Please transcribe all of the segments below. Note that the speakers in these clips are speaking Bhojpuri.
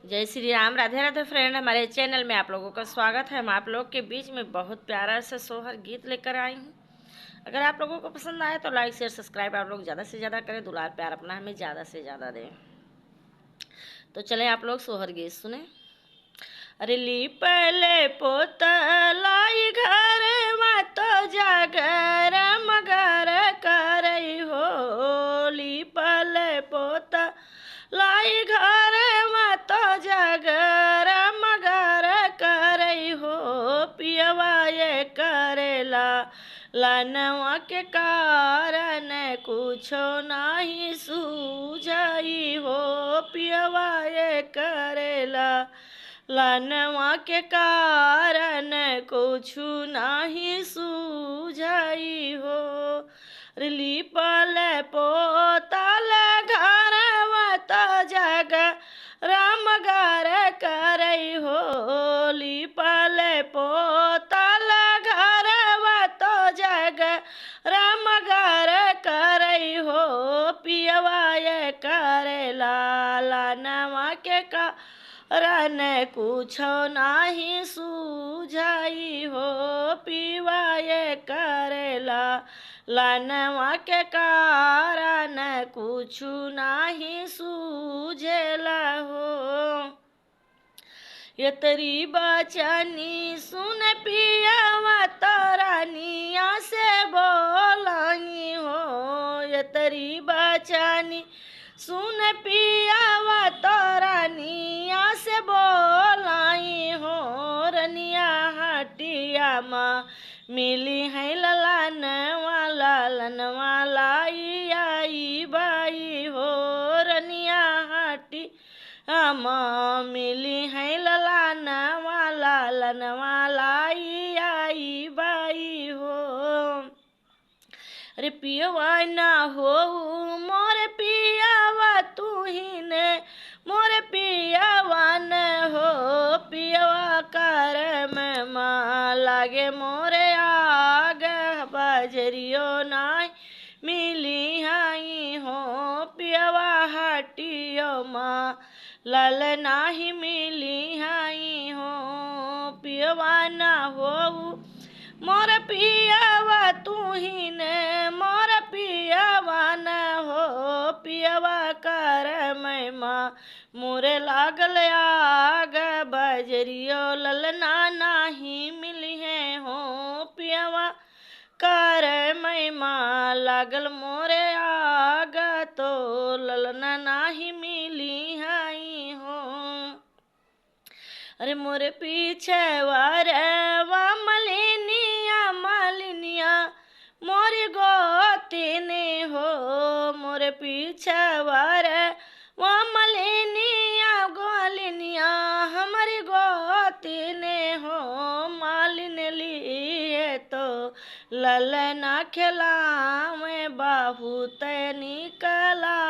जय श्री राम। राधे राधे फ्रेंड, हमारे चैनल में आप लोगों का स्वागत है। हम आप लोग के बीच में बहुत प्यारा सा सोहर गीत लेकर आई हूँ। अगर आप लोगों को पसंद आए तो लाइक शेयर सब्सक्राइब आप लोग ज़्यादा से ज़्यादा करें, दुलार प्यार अपना हमें ज़्यादा से ज़्यादा दें। तो चलें आप लोग सोहर गीत सुने। अरे ली पहले पोतलाई घर में तो जागर मगर करई हो। ली पहले पोता लाई घर में तो जागर मगर करई हो। पियवा ये करेला लनवा के कारण कुछो नहीं सूझई हो। पियवा ये करेला लनवा के कारण कुछु नहीं सूझई हो। लिपल पोतल घरवा तो जग रामगर करई हो। लिपल पोतल घरवा तो जग रामगर करई हो। पियवा ये करेला लनवा के का रन कुछो नाही सूझई हो। पीवा ये करेला लनवा के कारण कुछु नाही सूझेला हो। ये तरी बचनी सुन पियावा तरानिया से बोलाई हो। ये तरी बचनी सुन पियावा तरानिया से बोलाई हो। रनिया हटिया माँ मिली है ललन वाला लनवा लाई आई बाई हो। रनिया हटी माँ मिली है ललन वाला लनवा लाई आई बाई हो। अरे पियवा ना हो मोर पियावा तू ही ने मोर पियवा न हो। पियवा कर में माँ लागे मोरे आग बजरियो नाई मिली हाई हो। पियवा हटियो माँ लल नाही मिली हाई हो। पियवा ना हो मोर पियवा तू ही ने मोर पियवा न हो। पियवा कर महिमा मोरे लागल आग बजरियो ललना नाही मिली है हो। पियवा कर महिमा लागल मोरे आग तो ललना नाही मिली हाई हो। अरे मोरे पीछे वारवा मलिनिया मालिनिया मोरी गोती ने हो। मोरे पीछे वारवा मलिनिया गोलिनिया हमारी गोती ने हो। मालिन लिए तो ललना खिलावे बहुत निकला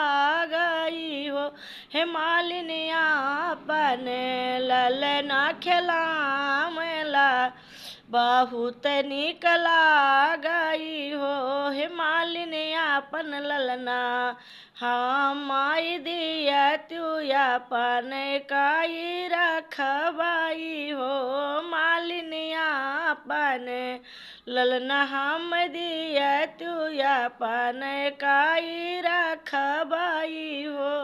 गई हो। हे मालिनिया अपने ललना खिलावेला बहुत निकला गई हो। हे मालिनिया अपन ललना हम आई दिया तू अपन काई रखबाई हो। मालिनिया अपन ललना हम दिया तू अपन काई रखबाई हो।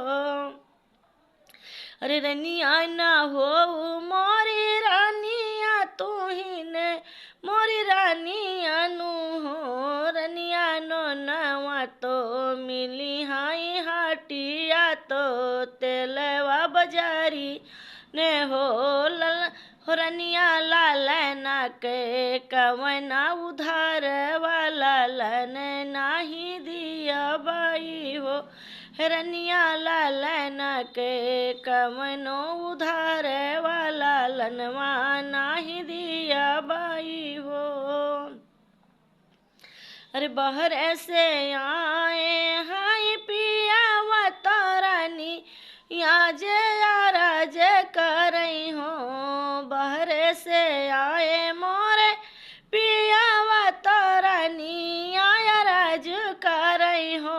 अरे रनिया ना हो मोरी रानिया तू ही ने मोरी रानिया नु हो। रनिया नो नवा तो मिली हाई हाटिया तो तेलवा बजारी ने हो। हो रनिया लालना के कवना उधार वाला लन नाही दिया बाई हो। रनिया लालना के कवनो उधार वाला लनवा नाही दिया बाई हो। अरे बाहर ऐसे आए हाय पियावा तारानी या जे राज करई हो। बाहर से आए मोरे पियावा तारानी आया राज करई हो।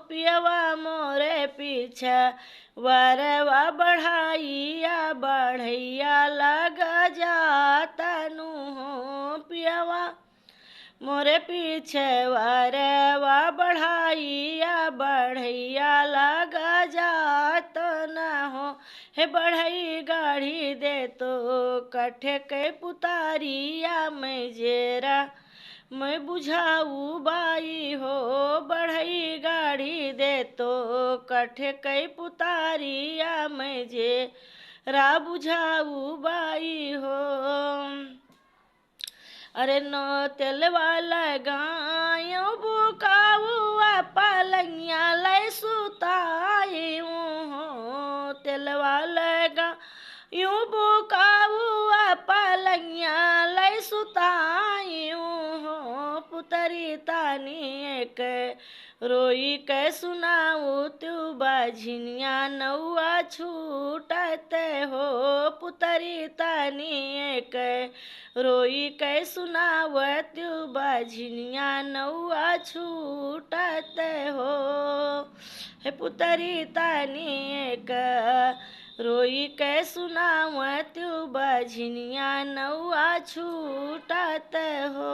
पियवा मोरे पीछे वरवा बढ़ाई बढ़ैया लग जातनु हो पियवा मोरे पीछे वरवा बढ़ाइया बढ़ैया लग जात न हो हे बढ़ई गाड़ी दे तो कठे के पुतारिया मैं जेरा मैं बुझाऊ बाई हो बढ़ई गाड़ी दे तो कठे के पुतारिया मैं जेरा बुझाऊ बाई हो अरे नो तेल वाला गायों बुकाऊ पलंगिया लय सुताई हो तेल वाला गायों बुकाऊ पलंगिया लय सुताई हो पुतरी तानी एक रोई के सुनाऊ तू बाझिनिया नौआ छूटते हो पुतरी तानी एक रोई के सुनाव तू बाझिनिया नौआ छूटते हो हे पुतरी तानी एक रोई के सुनाव तू बाझिनिया नौआ छूटते हो।